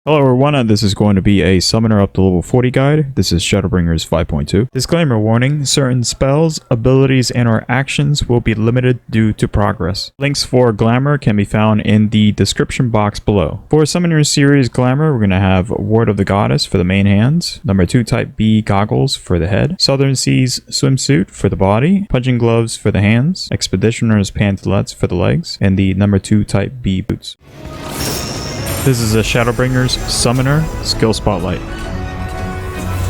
Hello everyone, this is going to be a Summoner up to level 40 guide. This is Shadowbringers 5.2. Disclaimer warning, certain spells, abilities, and or actions will be limited due to progress. Links for Glamour can be found in the description box below. For Summoner Series Glamour, we're going to have Ward of the Goddess for the main hands, number 2 Type B Goggles for the head, Southern Seas Swimsuit for the body, Punching Gloves for the hands, Expeditioner's Pantalettes for the legs, and the number 2 Type B Boots. This is a Shadowbringers Summoner Skill Spotlight.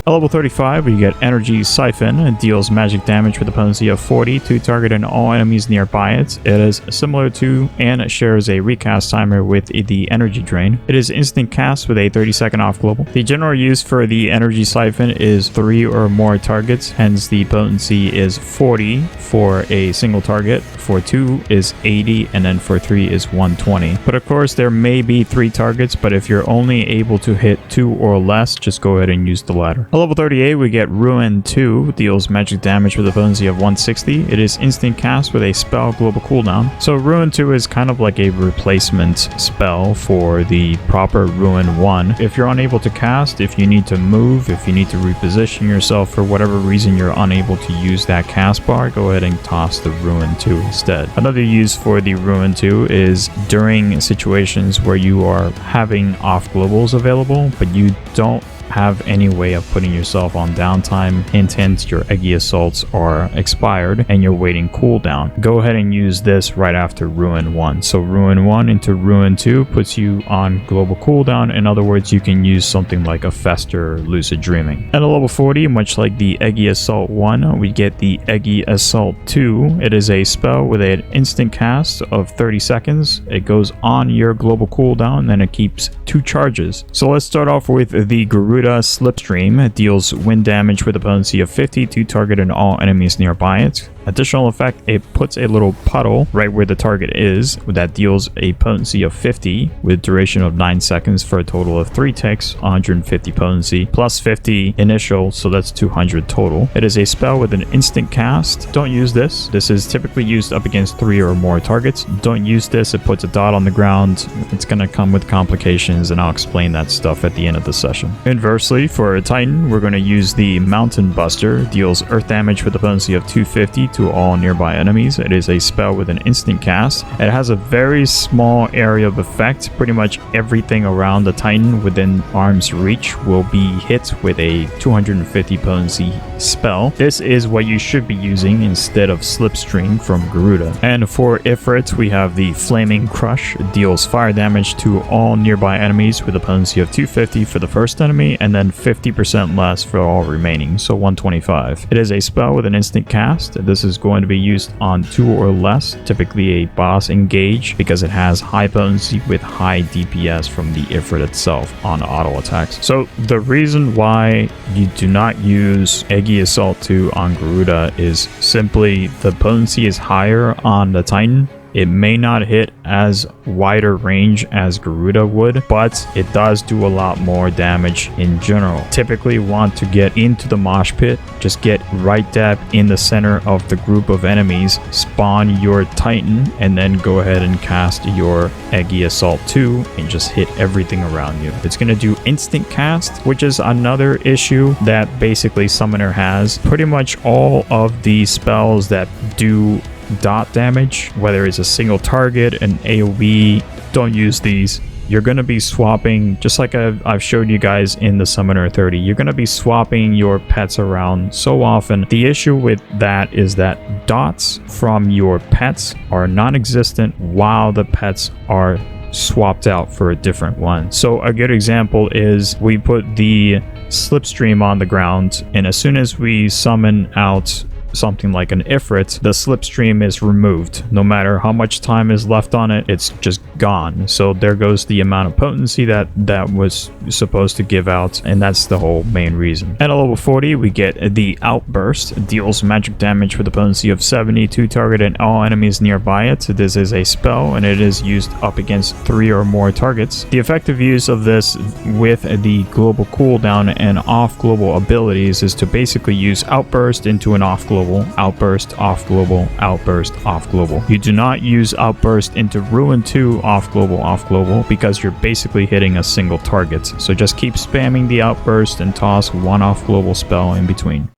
At level 35, we get Energy Syphon. It deals magic damage with a potency of 40 to target and all enemies nearby it. It is similar to and shares a recast timer with the Energy Drain. It is instant cast with a 30-second off global. The general use for the Energy Syphon is 3 or more targets, hence the potency is 40 for a single target, for 2 is 80, and then for 3 is 120. But of course, there may be 3 targets, but if you're only able to hit 2 or less, just go ahead and use the latter. At level 38, we get Ruin 2, deals magic damage with a potency of 160. It is instant cast with a spell global cooldown. So Ruin 2 is kind of like a replacement spell for the proper Ruin 1. If you're unable to cast, if you need to move, if you need to reposition yourself for whatever reason you're unable to use that cast bar, go ahead and toss the Ruin 2 instead. Another use for the Ruin 2 is during situations where you are having off globals available, but you don't have any way of putting yourself on downtime. Hint, your Egi Assaults are expired and you're waiting cooldown. Go ahead and use this right after Ruin 1. So Ruin 1 into Ruin 2 puts you on global cooldown. In other words, you can use something like a Fester Lucid Dreaming. At a level 40, much like the Egi Assault 1, we get the Egi Assault II. It is a spell with an instant cast of 30 seconds. It goes on your global cooldown and then it keeps 2 charges. So let's start off with the Garuda-Egi Slipstream. It deals wind damage with a potency of 50 to target and all enemies nearby it. Additional effect, it puts a little puddle right where the target is that deals a potency of 50 with duration of 9 seconds for a total of 3 ticks, 150 potency, plus 50 initial, so that's 200 total. It is a spell with an instant cast. Don't use this. This is typically used up against 3 or more targets. Don't use this. It puts a dot on the ground. It's going to come with complications, and I'll explain that stuff at the end of the session. Inversely, for a Titan, we're going to use the Mountain Buster. Deals earth damage with a potency of 250 to all nearby enemies. It is a spell with an instant cast. It has a very small area of effect. Pretty much everything around the Titan within arm's reach will be hit with a 250 potency spell. This is what you should be using instead of Slipstream from Garuda. And for Ifrit, we have the Flaming Crush. It deals fire damage to all nearby enemies with a potency of 250 for the first enemy and then 50% less for all remaining, so 125. It is a spell with an instant cast. This is going to be used on 2 or less, typically a boss engage, because it has high potency with high DPS from the Ifrit itself on auto attacks. So the reason why you do not use Egi Assault II on Garuda is simply the potency is higher on the Titan. It may not hit as wider range as Garuda would, but it does do a lot more damage in general. Typically want to get into the mosh pit, just get right dab in the center of the group of enemies, spawn your Titan, and then go ahead and cast your Egi Assault II and just hit everything around you. It's going to do instant cast, which is another issue that basically Summoner has. Pretty much all of the spells that do dot damage, whether it's a single target, an AoE, don't use these. You're going to be swapping, just like I've showed you guys in the Summoner 30, you're going to be swapping your pets around so often. The issue with that is that dots from your pets are non-existent while the pets are swapped out for a different one. So a good example is we put the Slipstream on the ground, and as soon as we summon out something like an Ifrit, the Slipstream is removed. No matter how much time is left on it, it's just gone. So there goes the amount of potency that was supposed to give out, and that's the whole main reason. At a level 40, we get the Outburst. It deals magic damage with a potency of 70 to target and all enemies nearby it. This is a spell, and it is used up against 3 or more targets. The effective use of this with the global cooldown and off global abilities is to basically use Outburst into an off global global, outburst, off global, outburst, off global. You do not use outburst into Ruin 2 off global because you're basically hitting a single target. So just keep spamming the outburst and toss one off global spell in between.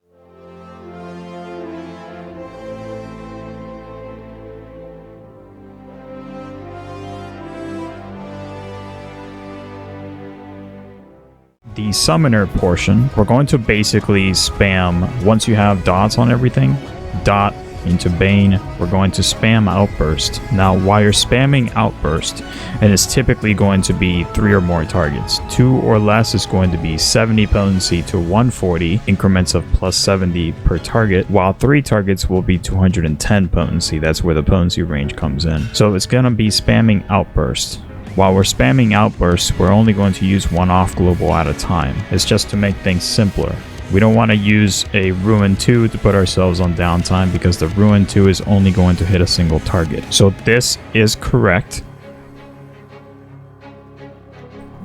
The summoner portion, we're going to basically spam, once you have dots on everything, dot into Bane, we're going to spam Outburst. Now while you're spamming Outburst, and it's typically going to be 3 or more targets, 2 or less is going to be 70 potency to 140, increments of plus 70 per target, while 3 targets will be 210 potency. That's where the potency range comes in. So it's going to be spamming Outburst. While we're spamming Outbursts, we're only going to use one off global at a time. It's just to make things simpler. We don't want to use a Ruin 2 to put ourselves on downtime because the Ruin 2 is only going to hit a single target. So this is correct.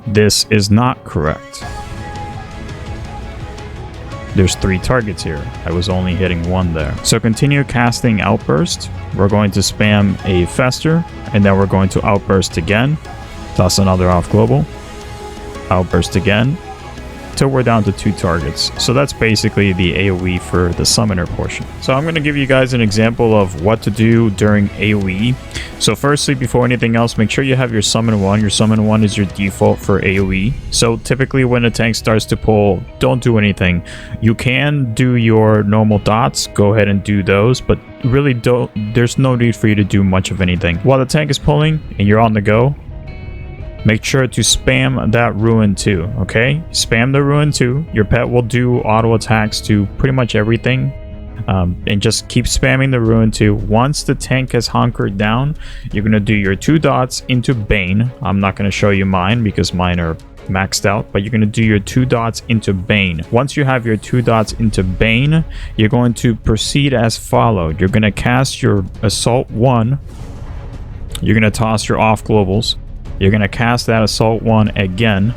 This is not correct. There's 3 targets here. I was only hitting 1 there. So continue casting Outburst. We're going to spam a Fester, and then we're going to Outburst again. Toss another off global. Outburst again. Till we're down to 2 targets. So that's basically the AoE for the summoner portion. So I'm going to give you guys an example of what to do during AoE. So firstly, before anything else, make sure you have your summon 1. Your summon 1 is your default for AoE. So typically when a tank starts to pull, don't do anything. You can do your normal dots, go ahead and do those, but really there's no need for you to do much of anything. While the tank is pulling and you're on the go, make sure to spam that Ruin 2, okay? Spam the Ruin 2. Your pet will do auto attacks to pretty much everything. And just keep spamming the Ruin 2. Once the tank has hunkered down, you're going to do your 2 dots into Bane. I'm not going to show you mine because mine are maxed out, but you're going to do your 2 dots into Bane. Once you have your 2 dots into Bane, you're going to proceed as followed. You're going to cast your Assault 1. You're going to toss your off globals. You're going to cast that Assault 1 again.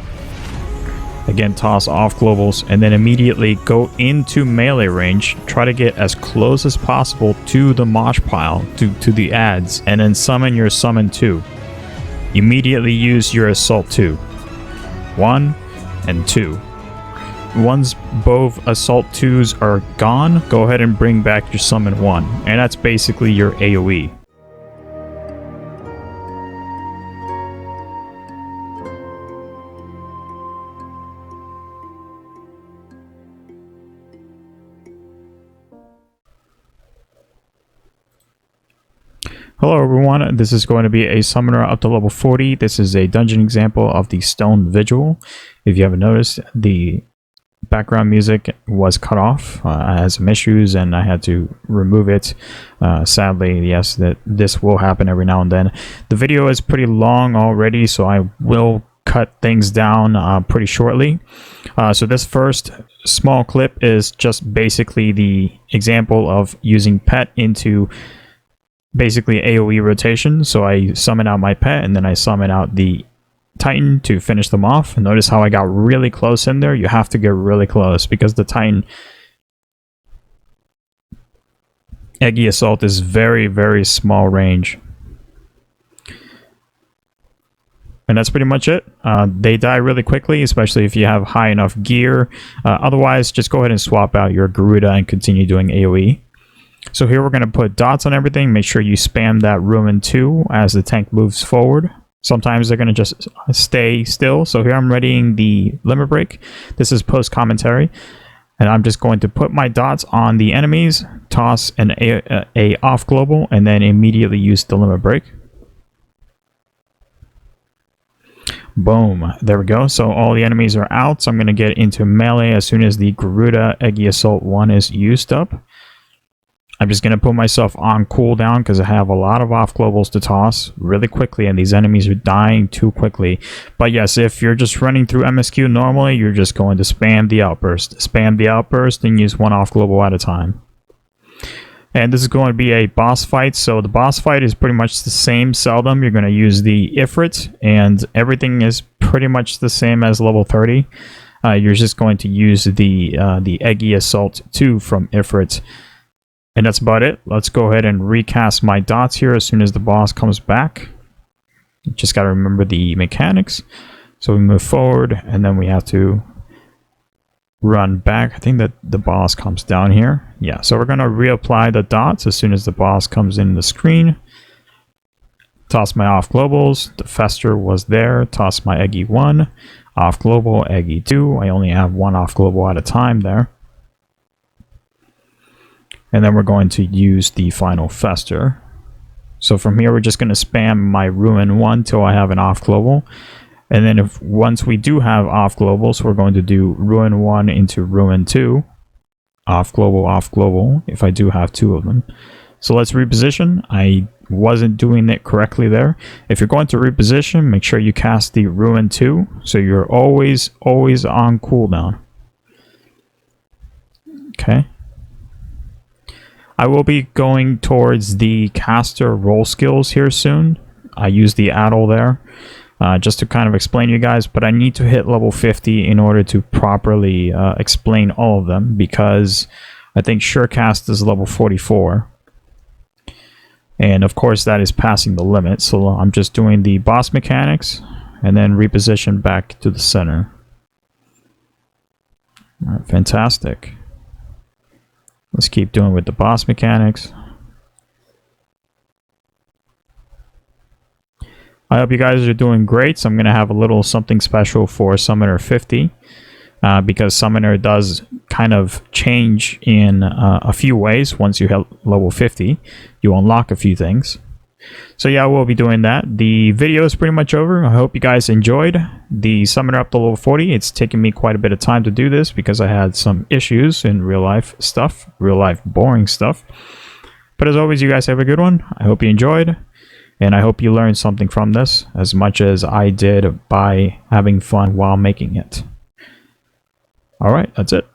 Again, toss off globals, and then immediately go into melee range. Try to get as close as possible to the mosh pile, to the ads, and then summon your summon 2. Immediately use your Assault 2. 1 and 2. Once both Assault 2s are gone, go ahead and bring back your summon 1. And that's basically your AoE. Hello everyone, this is going to be a summoner up to level 40. This is a dungeon example of the Stone Vigil. If you haven't noticed, the background music was cut off. I had some issues and I had to remove it. Sadly, yes, this will happen every now and then. The video is pretty long already, so I will cut things down pretty shortly. So this first small clip is just basically the example of using pet into basically AoE rotation. So I summon out my pet and then I summon out the Titan to finish them off. Notice how I got really close in there. You have to get really close because the Titan-Egi Assault is very, very small range. And that's pretty much it. They die really quickly, especially if you have high enough gear. Otherwise, just go ahead and swap out your Garuda and continue doing AoE. So here we're going to put dots on everything. Make sure you spam that Ruin 2 as the tank moves forward. Sometimes they're going to just stay still. So here I'm readying the limit break. This is post commentary. And I'm just going to put my dots on the enemies, toss an a off global, and then immediately use the limit break. Boom. There we go. So all the enemies are out. So I'm going to get into melee as soon as the Garuda-Egi Assault 1 is used up. I'm just going to put myself on cooldown because I have a lot of off globals to toss really quickly and these enemies are dying too quickly. But yes, if you're just running through MSQ normally, you're just going to spam the outburst. Spam the outburst and use 1 off global at a time. And this is going to be a boss fight. So the boss fight is pretty much the same seldom. You're going to use the Ifrit and everything is pretty much the same as level 30. You're just going to use the Egi Assault II from Ifrit. And that's about it. Let's go ahead and recast my dots here as soon as the boss comes back. Just got to remember the mechanics. So we move forward, and then we have to run back. I think that the boss comes down here. Yeah, so we're going to reapply the dots as soon as the boss comes in the screen. Toss my off globals. The Fester was there. Toss my Egi 1. Off global, Egi 2. I only have one off global at a time there. And then we're going to use the final Fester. So from here, we're just going to spam my Ruin 1 till I have an off global. And then if once we do have off globals, we're going to do Ruin 1 into Ruin 2. Off global, if I do have two of them. So let's reposition. I wasn't doing it correctly there. If you're going to reposition, make sure you cast the Ruin 2. So you're always on cooldown. Okay. I will be going towards the caster roll skills here soon. I use the Addle there just to kind of explain you guys, but I need to hit level 50 in order to properly explain all of them, because I think Surecast is level 44. And of course that is passing the limit, so I'm just doing the boss mechanics and then reposition back to the center. All right, fantastic. Let's keep doing with the boss mechanics. I hope you guys are doing great. So I'm going to have a little something special for Summoner 50. Because Summoner does kind of change in a few ways. Once you hit level 50, you unlock a few things. So yeah, we'll be doing that. The video is pretty much over. I hope you guys enjoyed the Summoner up to level 40. It's taken me quite a bit of time to do this because I had some issues in real life stuff, real life boring stuff. But as always, you guys have a good one. I hope you enjoyed, and I hope you learned something from this as much as I did by having fun while making it. Alright, that's it.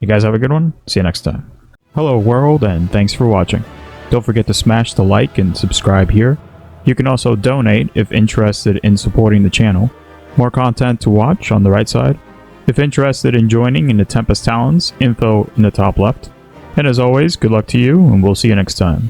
You guys have a good one. See you next time. Hello world, and thanks for watching. Don't forget to smash the like and subscribe here. You can also donate if interested in supporting the channel. More content to watch on the right side. If interested in joining in the Tempest Talons, info in the top left. And as always, good luck to you, and we'll see you next time.